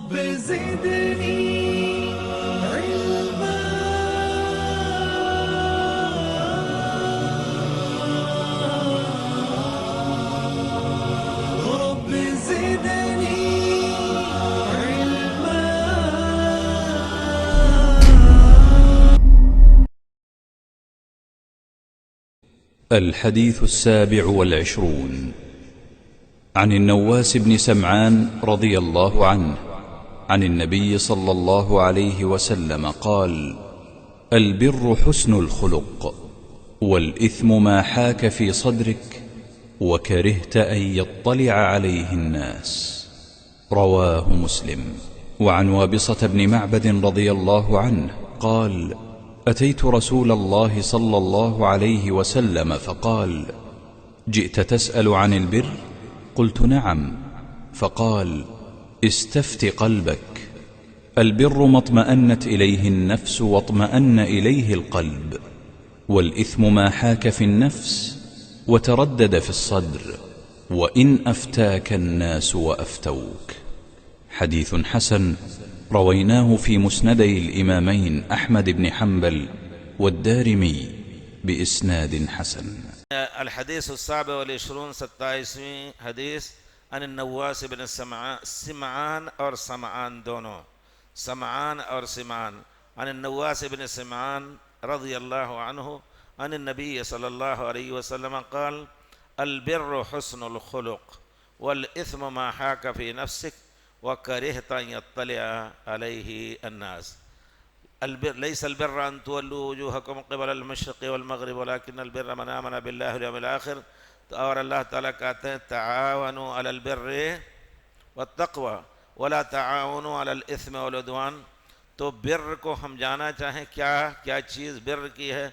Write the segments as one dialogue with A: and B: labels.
A: رب زدني علما. رب زدني علما.
B: الحديث 27 عن النواس بن سمعان رضي الله عنه عن النبي صلى الله عليه وسلم قال: البر حسن الخلق، والإثم ما حاك في صدرك وكرهت أن يطلع عليه الناس. رواه مسلم. وعن وابصة بن معبد رضي الله عنه قال: أتيت رسول الله صلى الله عليه وسلم فقال: جئت تسأل عن البر؟ قلت: نعم. فقال: استفت قلبك. البر ما اطمأنت إليه النفس واطمأن إليه القلب، والإثم ما حاك في النفس وتردد في الصدر، وإن أفتاك الناس وأفتوك. حديث حسن رويناه في مسندي الإمامين أحمد بن حنبل والدارمي بإسناد حسن.
C: الحديث 27 27 حدیث عن النواس بن سمعان اور سمعان دونوں، سمعان اور سمعان، عن النواس بن سمعان رضی اللہ عنہ عن النبی صلی اللہ علیہ وسلم قال: البر حسن الخلق، والإثم ما حاك في نفسك وكرهت أن يطلع عليه الناس. ليس البر أن تولوا وجوهكم قبل المشرق والمغرب ولكن البر من آمن بالله واليوم الآخر. اور اللہ تعالیٰ کہتے ہیں: تعاونوا على البر والتقوى ولا تعاونوا على الإثم والعدوان. تو بر کو ہم جانا چاہیں کیا چیز بر کی ہے؟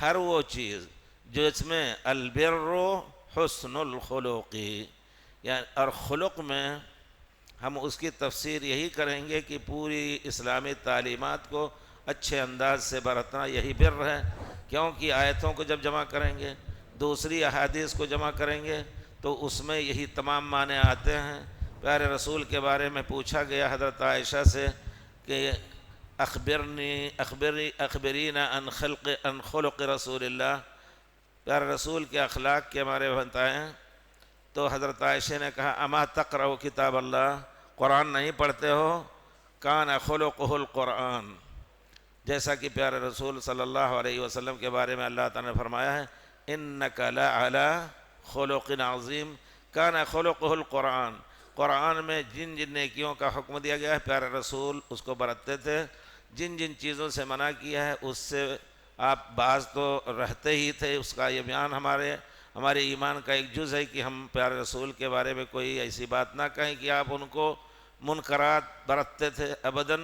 C: ہر وہ چیز جو اس میں البر حسن الخلق، یعنی اور خلق میں ہم اس کی تفسیر یہی کریں گے کہ پوری اسلامی تعلیمات کو اچھے انداز سے برتنا یہی بر ہے. کیونکہ آیتوں کو جب جمع کریں گے، دوسری احادیث کو جمع کریں گے، تو اس میں یہی تمام معنی آتے ہیں. پیارے رسول کے بارے میں پوچھا گیا حضرت عائشہ سے کہ اخبرینا عن خلق رسول اللہ، پیارے رسول کے اخلاق کے بارے میں بتائیں. تو حضرت عائشہ نے کہا: اما تقرأ کتاب اللہ، قرآن نہیں پڑھتے ہو؟ کان خلقہ القرآن، جیسا کہ پیارے رسول صلی اللہ علیہ وسلم کے بارے میں اللہ تعالیٰ نے فرمایا ہے: انک لعلی خلق عظیم کان خلقہ القرآن. قرآن میں جن نیکیوں کا حکم دیا گیا ہے پیارے رسول اس کو برتتے تھے، جن چیزوں سے منع کیا ہے اس سے آپ بعض تو رہتے ہی تھے. اس کا یہ بیان ہمارے ایمان کا ایک جز ہے کہ ہم پیارے رسول کے بارے میں کوئی ایسی بات نہ کہیں کہ آپ ان کو منکرات برتتے تھے ابداً،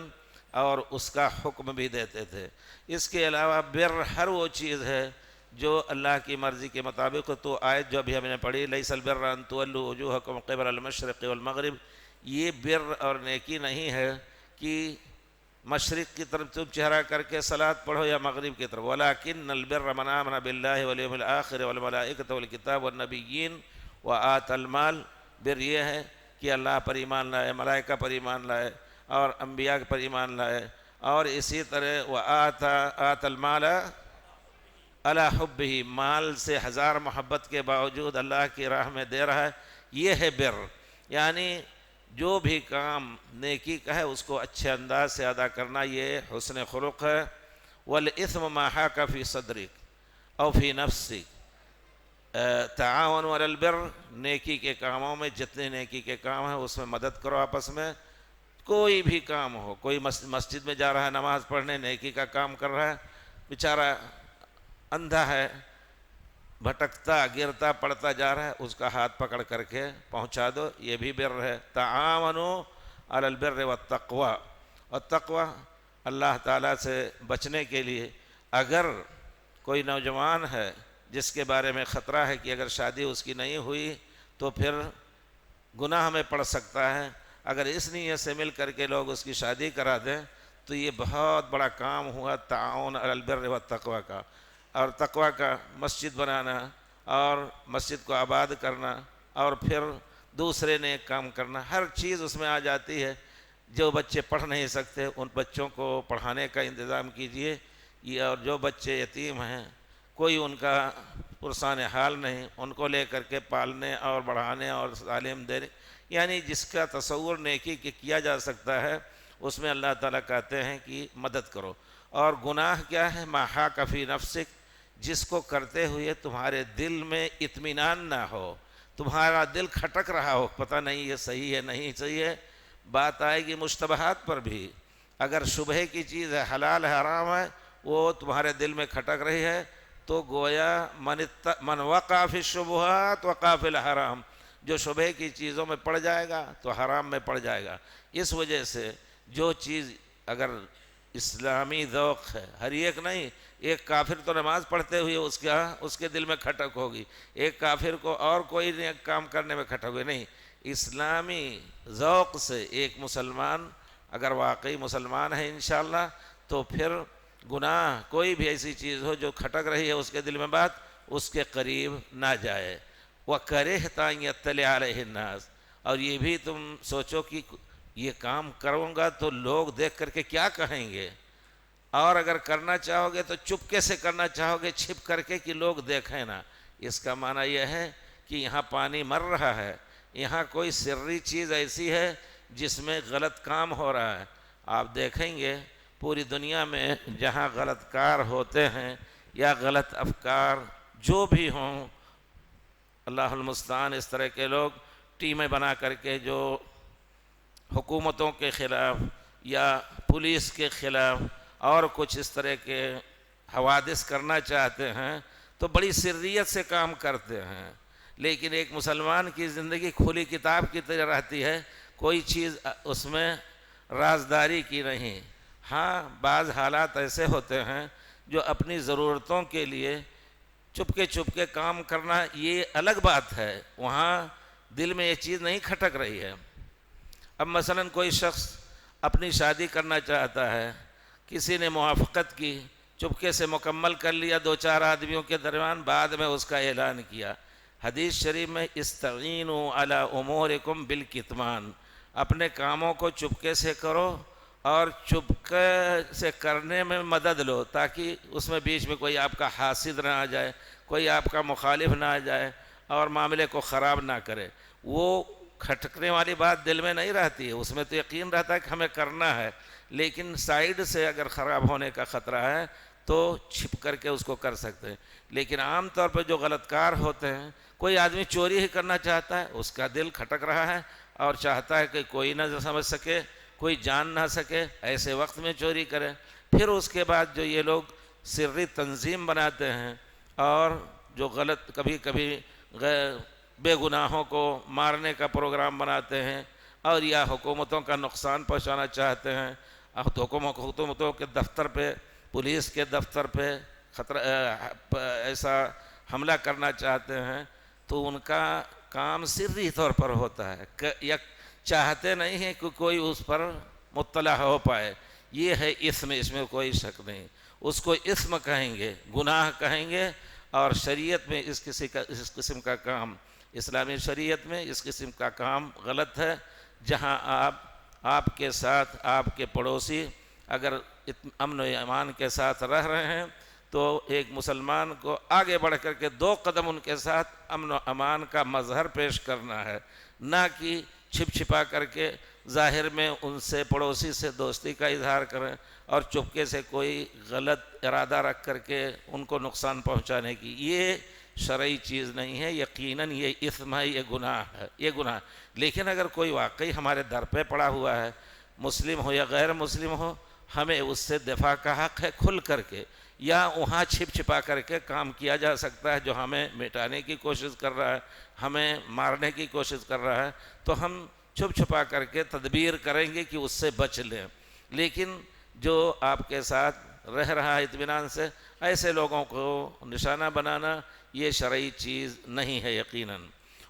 C: اور اس کا حکم بھی دیتے تھے. اس کے علاوہ بر ہر وہ چیز ہے جو اللہ کی مرضی کے مطابق. تو آیت جو ابھی ہم نے پڑھی: لیس البر ان تولوا وجوہکم قبل المشرق والمغرب، یہ بر اور نیکی نہیں ہے کہ مشرق کی طرف تم چہرہ کر کے صلاۃ پڑھو یا مغرب کی طرف. ولکن البر من آمن باللہ والیوم الآخر والملائکۃ والکتاب والنبیین وآت المال. بر یہ ہے کہ اللہ پر ایمان لائے، ملائکہ پر ایمان لائے اور انبیاء پر ایمان لائے، اور اسی طرح آت المال علی حبہ، مال سے ہزار محبت کے باوجود اللہ کی راہ میں دے رہا ہے. یہ ہے بر. یعنی جو بھی کام نیکی کا ہے اس کو اچھے انداز سے ادا کرنا، یہ حسن خلق ہے. والإثم ما حاک فی صدرک او فی نفسک. تعاونوا علی البر، نیکی کے کاموں میں جتنے نیکی کے کام ہیں اس میں مدد کرو آپس میں. کوئی بھی کام ہو، کوئی مسجد میں جا رہا ہے نماز پڑھنے، نیکی کا کام کر رہا ہے، بیچارہ اندھا ہے، بھٹکتا گرتا پڑتا جا رہا ہے، اس کا ہاتھ پکڑ کر کے پہنچا دو، یہ بھی بر ہے. تعاونوا علی البر والتقوی. اور تقوی اللہ تعالیٰ سے بچنے کے لیے، اگر کوئی نوجوان ہے جس کے بارے میں خطرہ ہے کہ اگر شادی اس کی نہیں ہوئی تو پھر گناہ میں پڑ سکتا ہے، اگر اس نیت سے مل کر کے لوگ اس کی شادی کرا دیں تو یہ بہت بڑا کام ہوا تعاون علی البر والتقوی کا. اور تقوی کا مسجد بنانا اور مسجد کو آباد کرنا اور پھر دوسرے نیک کام کرنا، ہر چیز اس میں آ جاتی ہے. جو بچے پڑھ نہیں سکتے ان بچوں کو پڑھانے کا انتظام کیجیے، اور جو بچے یتیم ہیں کوئی ان کا پرسان حال نہیں، ان کو لے کر کے پالنے اور بڑھانے اور تعلیم دینے، یعنی جس کا تصور نیکی کے کیا جا سکتا ہے اس میں اللہ تعالیٰ کہتے ہیں کہ مدد کرو۔ اور گناہ کیا ہے؟ ما حاک فی نفسک، جس کو کرتے ہوئے تمہارے دل میں اطمینان نہ ہو، تمہارا دل کھٹک رہا ہو، پتہ نہیں یہ صحیح ہے نہیں صحیح ہے۔ بات آئے گی مشتبہات پر بھی، اگر شبہے کی چیز ہے، حلال ہے حرام ہے، وہ تمہارے دل میں کھٹک رہی ہے تو گویا من وقع فی الشبہات وقع فی الحرام، جو شبہے کی چیزوں میں پڑ جائے گا تو حرام میں پڑ جائے گا۔ اس وجہ سے جو چیز اگر اسلامی ذوق ہے، ہر ایک نہیں، ایک کافر تو نماز پڑھتے ہوئے اس کے دل میں کھٹک ہوگی، ایک کافر کو اور کوئی نیک کام کرنے میں کھٹک ہوگی، نہیں، اسلامی ذوق سے ایک مسلمان اگر واقعی مسلمان ہے انشاءاللہ تو پھر گناہ کوئی بھی ایسی چیز ہو جو کھٹک رہی ہے اس کے دل میں بات، اس کے قریب نہ جائے۔ وَكَرِهْتَ أَن يَطَّلِعَ عَلَيْهِ النَّاسِ، اور یہ بھی تم سوچو کہ یہ کام کروں گا تو لوگ دیکھ کر کے کیا کہیں گے، اور اگر کرنا چاہو گے تو چپکے سے کرنا چاہو گے، چھپ کر کے کہ لوگ دیکھیں نا۔ اس کا معنی یہ ہے کہ یہاں پانی مر رہا ہے، یہاں کوئی سری چیز ایسی ہے جس میں غلط کام ہو رہا ہے۔ آپ دیکھیں گے پوری دنیا میں جہاں غلط کار ہوتے ہیں یا غلط افکار جو بھی ہوں، اللہ المستعان، اس طرح کے لوگ ٹیمیں بنا کر کے جو حکومتوں کے خلاف یا پولیس کے خلاف اور کچھ اس طرح کے حوادث کرنا چاہتے ہیں تو بڑی سریت سے کام کرتے ہیں، لیکن ایک مسلمان کی زندگی کھلی کتاب کی طرح رہتی ہے، کوئی چیز اس میں رازداری کی نہیں۔ ہاں بعض حالات ایسے ہوتے ہیں جو اپنی ضرورتوں کے لیے چپ کے کام کرنا یہ الگ بات ہے، وہاں دل میں یہ چیز نہیں کھٹک رہی ہے۔ اب مثلا کوئی شخص اپنی شادی کرنا چاہتا ہے، کسی نے موافقت کی، چپکے سے مکمل کر لیا 2-4 آدمیوں کے درمیان، بعد میں اس کا اعلان کیا۔ حدیث شریف میں استعینوا علی امورکم بالکتمان، اپنے کاموں کو چپکے سے کرو اور چپکے سے کرنے میں مدد لو، تاکہ اس میں بیچ میں کوئی آپ کا حاسد نہ آ جائے، کوئی آپ کا مخالف نہ آ جائے اور معاملے کو خراب نہ کرے۔ وہ کھٹکنے والی بات دل میں نہیں رہتی ہے، اس میں تو یقین رہتا ہے کہ ہمیں کرنا ہے، لیکن سائیڈ سے اگر خراب ہونے کا خطرہ ہے تو چھپ کر کے اس کو کر سکتے ہیں۔ لیکن عام طور پر جو غلط کار ہوتے ہیں، کوئی آدمی چوری ہی کرنا چاہتا ہے، اس کا دل کھٹک رہا ہے اور چاہتا ہے کہ کوئی نہ سمجھ سکے، کوئی جان نہ سکے، ایسے وقت میں چوری کرے۔ پھر اس کے بعد جو یہ لوگ سری تنظیم بناتے ہیں اور جو غلط کبھی بے گناہوں کو مارنے کا پروگرام بناتے ہیں اور یا حکومتوں کا نقصان پہنچانا چاہتے ہیں، حکومتوں کے دفتر پہ، پولیس کے دفتر پہ ایسا حملہ کرنا چاہتے ہیں، تو ان کا کام سری طور پر ہوتا ہے، یا چاہتے نہیں ہیں کہ کوئی اس پر مطلع ہو پائے۔ یہ ہے اسم، اس میں کوئی شک نہیں، اس کو اسم کہیں گے، گناہ کہیں گے، اور شریعت میں اس قسم کا کام، اسلامی شریعت میں اس قسم کا کام غلط ہے۔ جہاں آپ کے ساتھ آپ کے پڑوسی اگر امن و امان کے ساتھ رہ رہے ہیں تو ایک مسلمان کو آگے بڑھ کر کے 2 قدم ان کے ساتھ امن و امان کا مظہر پیش کرنا ہے، نہ کہ چھپا کر کے ظاہر میں ان سے پڑوسی سے دوستی کا اظہار کریں اور چپکے سے کوئی غلط ارادہ رکھ کر کے ان کو نقصان پہنچانے کی۔ یہ شرعی چیز نہیں ہے، یقیناً یہ اثم ہے، یہ گناہ ہے، یہ گناہ۔ لیکن اگر کوئی واقعی ہمارے در پہ پڑا ہوا ہے، مسلم ہو یا غیر مسلم ہو، ہمیں اس سے دفاع کا حق ہے کھل کر کے، یا وہاں چھپا کر کے کام کیا جا سکتا ہے جو ہمیں مٹانے کی کوشش کر رہا ہے، ہمیں مارنے کی کوشش کر رہا ہے، تو ہم چھپا کر کے تدبیر کریں گے کہ اس سے بچ لیں۔ لیکن جو آپ کے ساتھ رہ رہا ہے اطمینان سے، ایسے لوگوں کو نشانہ بنانا یہ شرعی چیز نہیں ہے یقیناً۔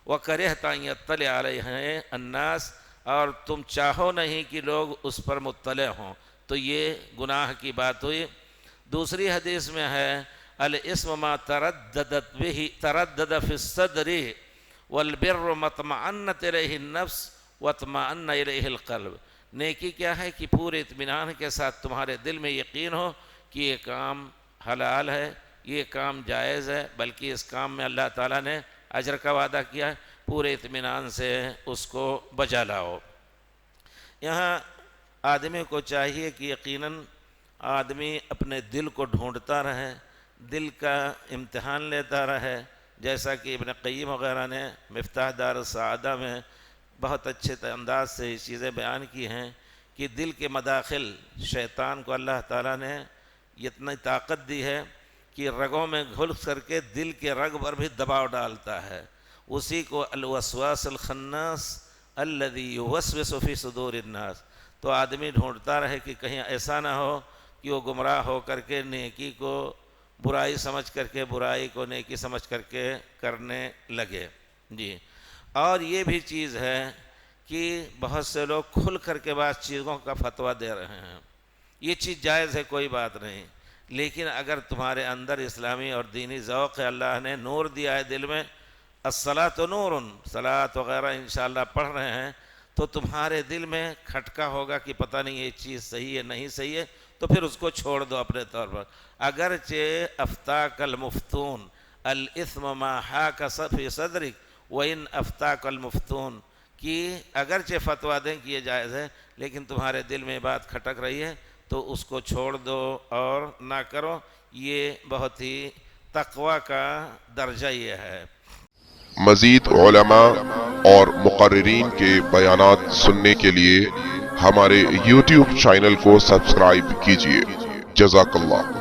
C: وَكَرِهْتَ أَن يَطَّلِعَ عَلَيْهِ النَّاسِ، اور تم چاہو نہیں کہ لوگ اس پر مطلع ہوں، تو یہ گناہ کی بات ہوئی۔ دوسری حدیث میں ہے الاسم ما ترددت به تردد في الصدر والبر ما اطمأنت إليه النفس واطمأن إليه القلب، نیکی کیا ہے کہ پورے اطمینان کے ساتھ تمہارے دل میں یقین ہو کہ یہ کام حلال ہے، یہ کام جائز ہے، بلکہ اس کام میں اللہ تعالیٰ نے اجر کا وعدہ کیا ہے، پورے اطمینان سے اس کو بجا لاؤ۔ یہاں آدمی کو چاہیے کہ یقیناً آدمی اپنے دل کو ڈھونڈتا رہے، دل کا امتحان لیتا رہے، جیسا کہ ابن قیم وغیرہ نے مفتاح دار السعادہ میں بہت اچھے انداز سے یہ چیزیں بیان کی ہیں کہ دل کے مداخل شیطان کو اللہ تعالیٰ نے اتنی طاقت دی ہے کہ رگوں میں گھس کر کے دل کے رگ پر بھی دباؤ ڈالتا ہے۔ اسی کو الوسواس الخناس الذی یوسوس فی صدور الناس، تو آدمی ڈھونڈتا رہے کہ کہیں ایسا نہ ہو کہ وہ گمراہ ہو کر کے نیکی کو برائی سمجھ کر کے، برائی کو نیکی سمجھ کر کے کرنے لگے۔ جی، اور یہ بھی چیز ہے کہ بہت سے لوگ کھل کر کے بعض چیزوں کا فتویٰ دے رہے ہیں، یہ چیز جائز ہے، کوئی بات نہیں، لیکن اگر تمہارے اندر اسلامی اور دینی ذوق ہے، اللہ نے نور دیا ہے دل میں، الصلاۃ نور، صلاۃ وغیرہ انشاءاللہ پڑھ رہے ہیں، تو تمہارے دل میں کھٹکا ہوگا کہ پتہ نہیں یہ چیز صحیح ہے نہیں صحیح ہے، تو پھر اس کو چھوڑ دو اپنے طور پر۔ اگرچہ افتاک المفتون الاثم ما حاک فی صدرک وان افتاک المفتون، کہ اگرچہ فتویٰ دیں کہ یہ جائز ہے، لیکن تمہارے دل میں بات کھٹک رہی ہے تو اس کو چھوڑ دو اور نہ کرو، یہ بہت ہی تقوی کا درجہ یہ ہے۔
D: مزید علماء اور مقررین کے بیانات سننے کے لیے ہمارے YouTube چینل کو سبسکرائب کیجیے۔ جزاک اللہ۔